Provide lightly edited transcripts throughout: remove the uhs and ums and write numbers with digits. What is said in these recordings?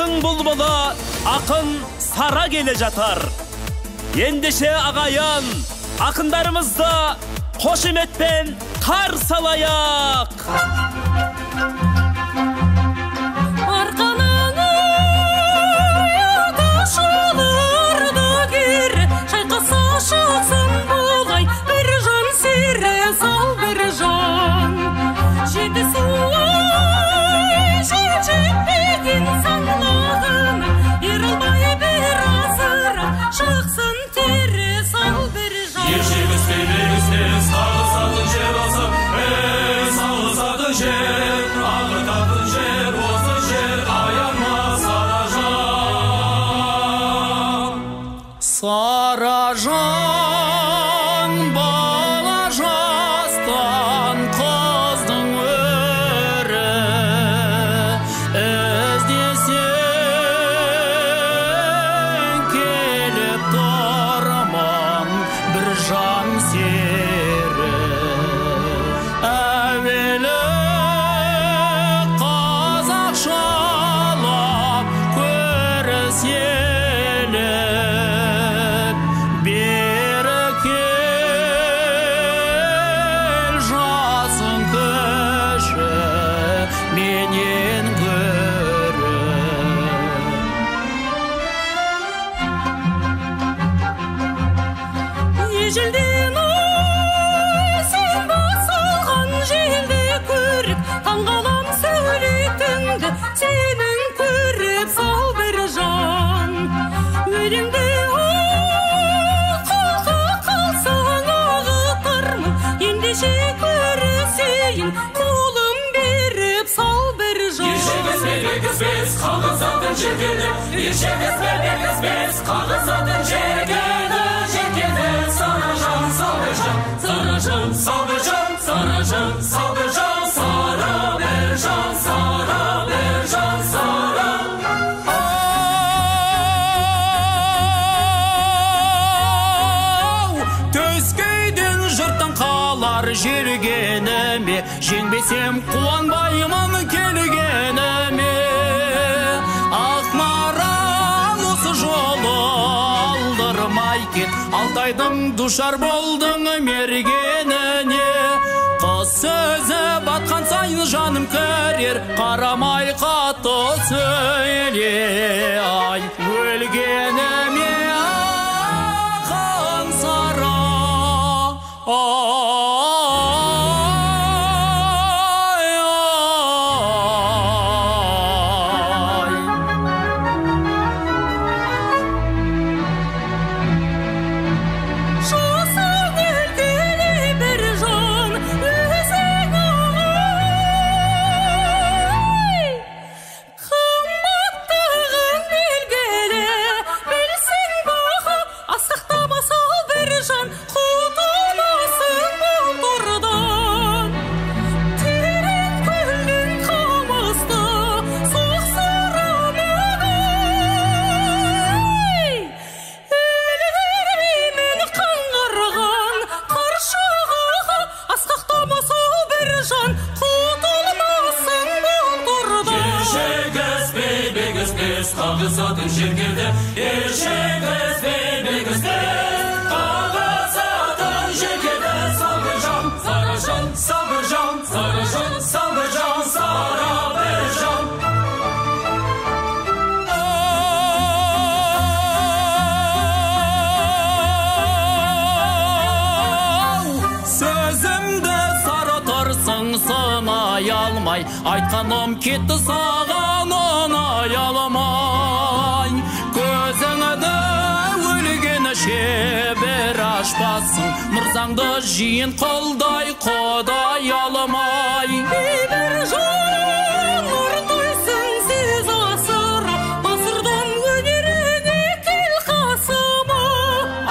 Kızың bulbulu akın sara gele jatar. Endişe ağayan akınlarımızda koşumetpen kar salayak. Sarajan bala jastan kızdың өрі іздесең келіп тұрман бір жан сері әуелі қазақшалап көрісе Ежелден сен басылған желді көріп, таңғалам сөйлейтінді сенің көріп сал бір жан. Өлеңді оқуға қалсаң ағытырмын, ендеше көрісейін қолым беріп сал бір жан. Ешегіз бес қағызатын жергені, ешегіз бес қағызатын жергені. Sarajan, Sarajan, Sarajan, Sarajan, Sarajan, Sarajan, Sarajan, Sarajan, Sarajan. Төскейден жұрттан қалар жүргеніме, жеңбесем қуанбаймын келгеніме. Ақмарал осы жолы алдырмай кет, Алтайдың душар болдың мергеніне. Қыз сөзі батқан сайын жаным көрер, қарамай қатты сөйле. Ай, өлгеніме ақын сара. Қағысатын жергеді, ешегіз бейбегіз қағысатын жергеді. Сабыржан, Саражан, Сабыржан, Саражан, Сабыржан, Сарабыржан. Сөзімді сарытырсың сынай алмай, айтқаным кетті саған онай алмай. Көзіңді өлгені шебер ашпасын, мұрзаңды жиын қолдай қодай алмай. Бейбір жан ұртайсың сіз асыра, асырдан өнеріне кел қасыма.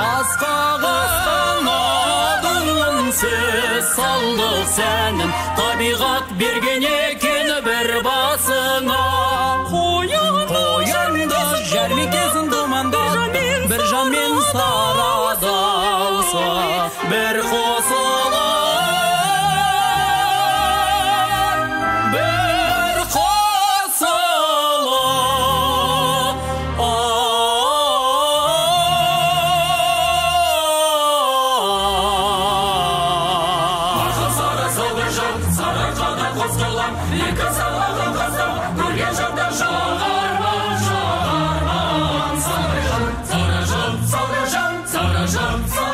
Асқаған адылын сөз салдық сәнін, табиғат берген екен бір басыңа. Қоянды жәрмекесін думанда, бір жанмен сарадалса, бір қосылар, бір қосылар. Sarıcada koskolan, yıkın sağlığın kazan, gülgen candan şağarman. Sarıcan, sarıcan, sarıcan, sarıcan, sarıcan.